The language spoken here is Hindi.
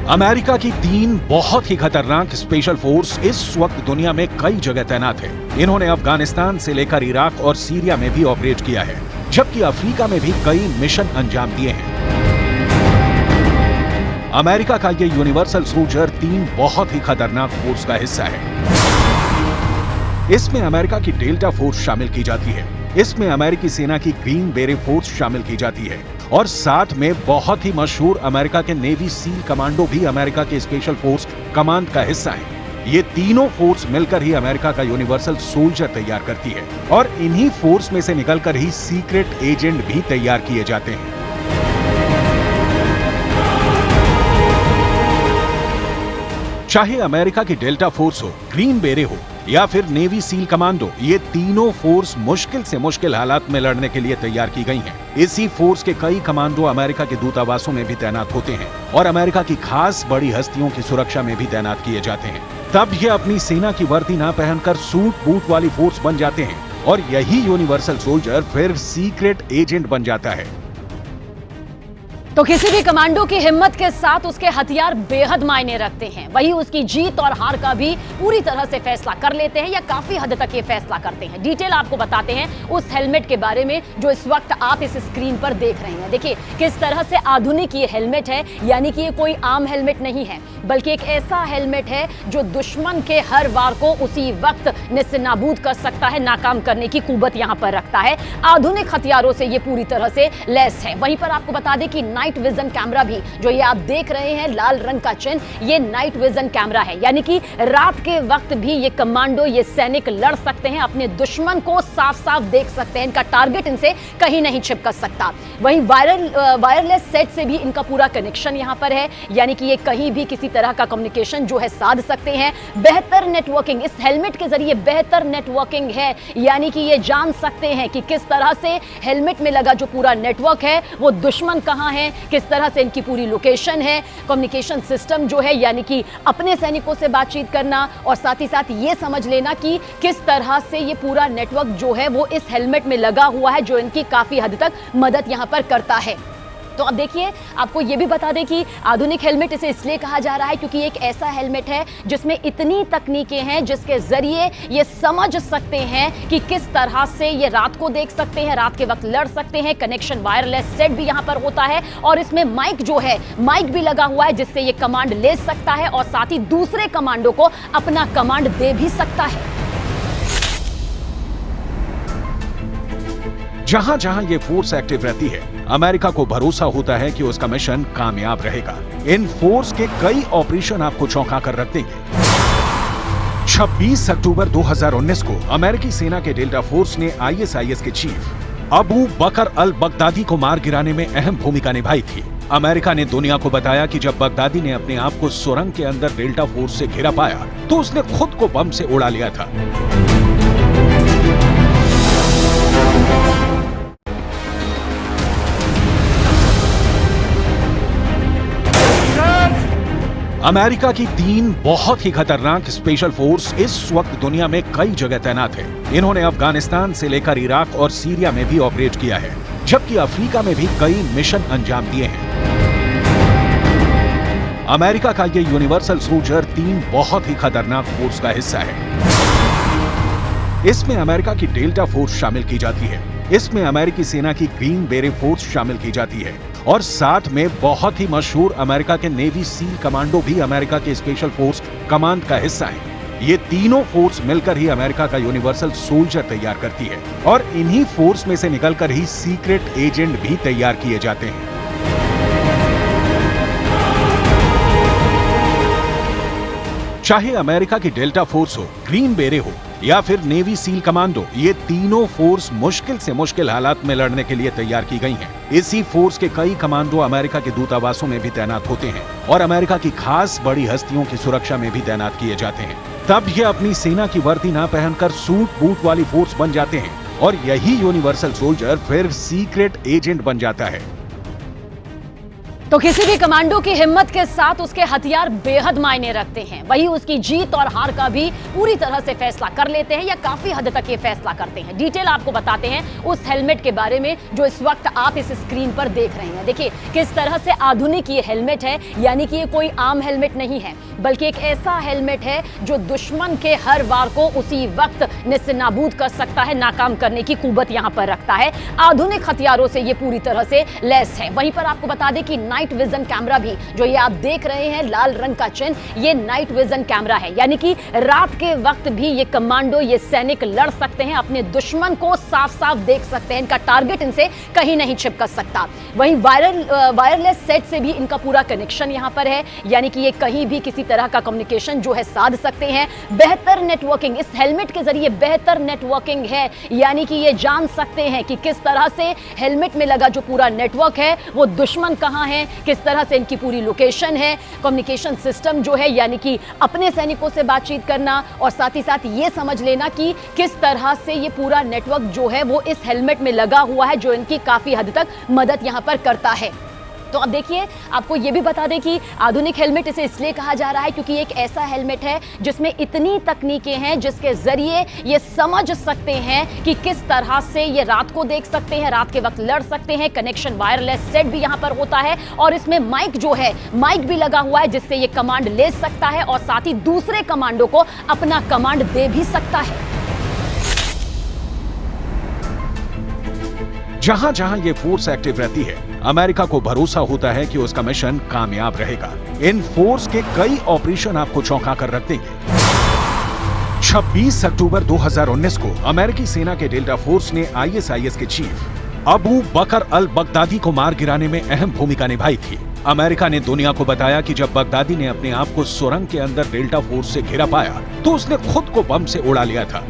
अमेरिका की 3 बहुत ही खतरनाक स्पेशल फोर्स इस वक्त दुनिया में कई जगह तैनात है। इन्होंने अफगानिस्तान से लेकर इराक और सीरिया में भी ऑपरेट किया है, जबकि अफ्रीका में भी कई मिशन अंजाम दिए हैं। अमेरिका का ये यूनिवर्सल सोल्जर 3 बहुत ही खतरनाक फोर्स का हिस्सा है। इसमें अमेरिका की डेल्टा फोर्स शामिल की जाती है, इसमें अमेरिकी सेना की ग्रीन बेरेट फोर्स शामिल की जाती है और साथ में बहुत ही मशहूर अमेरिका के नेवी सील कमांडो भी अमेरिका के स्पेशल फोर्स कमांड का हिस्सा है। ये तीनों फोर्स मिलकर ही अमेरिका का यूनिवर्सल सोल्जर तैयार करती है और इन्हीं फोर्स में से निकलकर ही सीक्रेट एजेंट भी तैयार किए जाते हैं। चाहे अमेरिका की डेल्टा फोर्स हो, ग्रीन बेरे हो या फिर नेवी सील कमांडो, ये तीनों फोर्स मुश्किल से मुश्किल हालात में लड़ने के लिए तैयार की गई हैं। इसी फोर्स के कई कमांडो अमेरिका के दूतावासों में भी तैनात होते हैं और अमेरिका की खास बड़ी हस्तियों की सुरक्षा में भी तैनात किए जाते हैं। तब ये अपनी सेना की वर्दी ना पहनकर सूट बूट वाली फोर्स बन जाते हैं और यही यूनिवर्सल सोल्जर फिर सीक्रेट एजेंट बन जाता है। तो किसी भी कमांडो की हिम्मत के साथ उसके हथियार बेहद मायने रखते हैं, वही उसकी जीत और हार का भी पूरी तरह से फैसला कर लेते हैं या काफी हद तक ये फैसला करते हैं। डिटेल आपको बताते हैं उस हेलमेट के बारे में जो इस वक्त आप इस स्क्रीन पर देख रहे हैं। देखिए किस तरह से आधुनिक ये हेलमेट है, यानी कि ये कोई आम हेलमेट नहीं है, बल्कि एक ऐसा हेलमेट है जो दुश्मन के हर वार को उसी वक्त नेस्तनाबूद कर सकता है, नाकाम करने की कुव्वत यहाँ पर रखता है। आधुनिक हथियारों से ये पूरी तरह से लैस है। वहीं पर आपको बता दें कि नाइट विजन कैमरा भी, जो ये आप देख रहे हैं लाल रंग का चिन्ह, ये नाइट विजन कैमरा है, यानी कि रात के वक्त भी ये कमांडो, ये सैनिक लड़ सकते हैं, अपने दुश्मन को साफ साफ देख सकते हैं, इनका टारगेट इनसे कहीं नहीं छिपक सकता। वहीं वायरलेस सेट से भी इनका पूरा कनेक्शन यहां पर है, यानी कि ये कहीं भी किसी तरह का कम्युनिकेशन जो है साध सकते हैं। बेहतर नेटवर्किंग इस हेलमेट के जरिए बेहतर नेटवर्किंग है, यानी कि ये जान सकते हैं कि किस तरह से हेलमेट में लगा जो पूरा नेटवर्क है वो दुश्मन कहां है, किस तरह से इनकी पूरी लोकेशन है। कम्युनिकेशन सिस्टम जो है, यानी कि अपने सैनिकों से बातचीत करना और साथ ही साथ ये समझ लेना कि किस तरह से ये पूरा नेटवर्क जो है वो इस हेलमेट में लगा हुआ है, जो इनकी काफी हद तक मदद यहां पर करता है। तो अब देखिए, आपको ये भी बता दें कि आधुनिक हेलमेट इसे इसलिए कहा जा रहा है क्योंकि एक ऐसा हेलमेट है जिसमें इतनी तकनीकें हैं जिसके जरिए ये समझ सकते हैं कि किस तरह से ये रात को देख सकते हैं, रात के वक्त लड़ सकते हैं। कनेक्शन वायरलेस सेट भी यहां पर होता है और इसमें माइक जो है, माइक भी लगा हुआ है जिससे ये कमांड ले सकता है और साथ ही दूसरे कमांडो को अपना कमांड दे भी सकता है। जहां जहां ये फोर्स एक्टिव रहती है, अमेरिका को भरोसा होता है कि उसका मिशन कामयाब रहेगा। इन फोर्स के कई ऑपरेशन आपको चौंका कर रख देंगे। 26 अक्टूबर 2019 को अमेरिकी सेना के डेल्टा फोर्स ने ISIS के चीफ अबू बकर अल बगदादी को मार गिराने में अहम भूमिका निभाई थी। अमेरिका ने दुनिया को बताया कि जब बगदादी ने अपने आप को सुरंग के अंदर डेल्टा फोर्स से घिरा पाया तो उसने खुद को बम से उड़ा लिया था। अमेरिका की 3 बहुत ही खतरनाक स्पेशल फोर्स इस वक्त दुनिया में कई जगह तैनात है। इन्होंने अफगानिस्तान से लेकर इराक और सीरिया में भी ऑपरेट किया है, जबकि अफ्रीका में भी कई मिशन अंजाम दिए हैं। अमेरिका का ये यूनिवर्सल सोल्जर 3 बहुत ही खतरनाक फोर्स का हिस्सा है। इसमें अमेरिका की डेल्टा फोर्स शामिल की जाती है, इसमें अमेरिकी सेना की ग्रीन बेरेट फोर्स शामिल की जाती है और साथ में बहुत ही मशहूर अमेरिका के नेवी सील कमांडो भी अमेरिका के स्पेशल फोर्स कमांड का हिस्सा है। ये तीनों फोर्स मिलकर ही अमेरिका का यूनिवर्सल सोल्जर तैयार करती है और इन्हीं फोर्स में से निकलकर ही सीक्रेट एजेंट भी तैयार किए जाते हैं। चाहे अमेरिका की डेल्टा फोर्स हो, ग्रीन बेरे हो या फिर नेवी सील कमांडो, ये तीनों फोर्स मुश्किल से मुश्किल हालात में लड़ने के लिए तैयार की गई हैं। इसी फोर्स के कई कमांडो अमेरिका के दूतावासों में भी तैनात होते हैं और अमेरिका की खास बड़ी हस्तियों की सुरक्षा में भी तैनात किए जाते हैं। तब ये अपनी सेना की वर्दी ना पहनकर सूट बूट वाली फोर्स बन जाते हैं और यही यूनिवर्सल सोल्जर फिर सीक्रेट एजेंट बन जाता है। तो किसी भी कमांडो की हिम्मत के साथ उसके हथियार बेहद मायने रखते हैं। वही उसकी जीत और हार का भी पूरी तरह से फैसला कर लेते हैं या काफी हद तक ये फैसला करते हैं। डिटेल आपको बताते हैं उस हेलमेट के बारे में जो इस वक्त आप इस स्क्रीन पर देख रहे हैं। देखिए किस तरह से आधुनिक ये हेलमेट है, यानी कि ये कोई आम हेलमेट नहीं है, बल्कि एक ऐसा हेलमेट है जो दुश्मन के हर वार को उसी वक्त नेस्तनाबूद कर सकता है, नाकाम करने की कुव्वत यहां पर रखता है। आधुनिक हथियारों से ये पूरी तरह से लैस है। वहीं पर आपको बता दें कि नाइट विजन कैमरा भी जो ये आप देख रहे हैं लाल रंग का चिन्ह, ये नाइट विजन कैमरा है, यानी कि रात के वक्त भी ये कमांडो, ये सैनिक लड़ सकते हैं, अपने दुश्मन को साफ साफ देख सकते हैं, इनका टारगेट इनसे कहीं नहीं छिपक सकता। वहीं वायरलेस सेट से भी इनका पूरा कनेक्शन यहां पर है, यानी कि ये कहीं भी किसी तरह का कम्युनिकेशन जो है साध सकते हैं। बेहतर नेटवर्किंग, इस हेलमेट के जरिए बेहतर नेटवर्किंग है, यानी कि ये जान सकते हैं कि किस तरह से हेलमेट में लगा जो पूरा नेटवर्क है वो दुश्मन कहां है, किस तरह से इनकी पूरी लोकेशन है। कम्युनिकेशन सिस्टम जो है, यानी कि अपने सैनिकों से बातचीत करना और साथ ही साथ ये समझ लेना कि किस तरह से ये पूरा नेटवर्क जो है वो इस हेलमेट में लगा हुआ है, जो इनकी काफी हद तक मदद यहां पर करता है। तो अब देखिए, आपको ये भी बता दें कि आधुनिक हेलमेट इसे इसलिए कहा जा रहा है क्योंकि एक ऐसा हेलमेट है जिसमें इतनी तकनीकें हैं जिसके जरिए ये समझ सकते हैं कि किस तरह से ये रात को देख सकते हैं, रात के वक्त लड़ सकते हैं। कनेक्शन वायरलेस सेट भी यहां पर होता है और इसमें माइक जो है, माइक भी लगा हुआ है जिससे ये कमांड ले सकता है और साथ ही दूसरे कमांडो को अपना कमांड दे भी सकता है। जहां जहां ये फोर्स एक्टिव रहती है, अमेरिका को भरोसा होता है कि उसका मिशन कामयाब रहेगा। इन फोर्स के कई ऑपरेशन आपको चौंका कर रख देंगे। 26 अक्टूबर 2019 को अमेरिकी सेना के डेल्टा फोर्स ने ISIS के चीफ अबू बकर अल बगदादी को मार गिराने में अहम भूमिका निभाई थी। अमेरिका ने दुनिया को बताया कि जब बगदादी ने अपने आप को सुरंग के अंदर डेल्टा फोर्स से घिरा पाया तो उसने खुद को बम से उड़ा लिया था।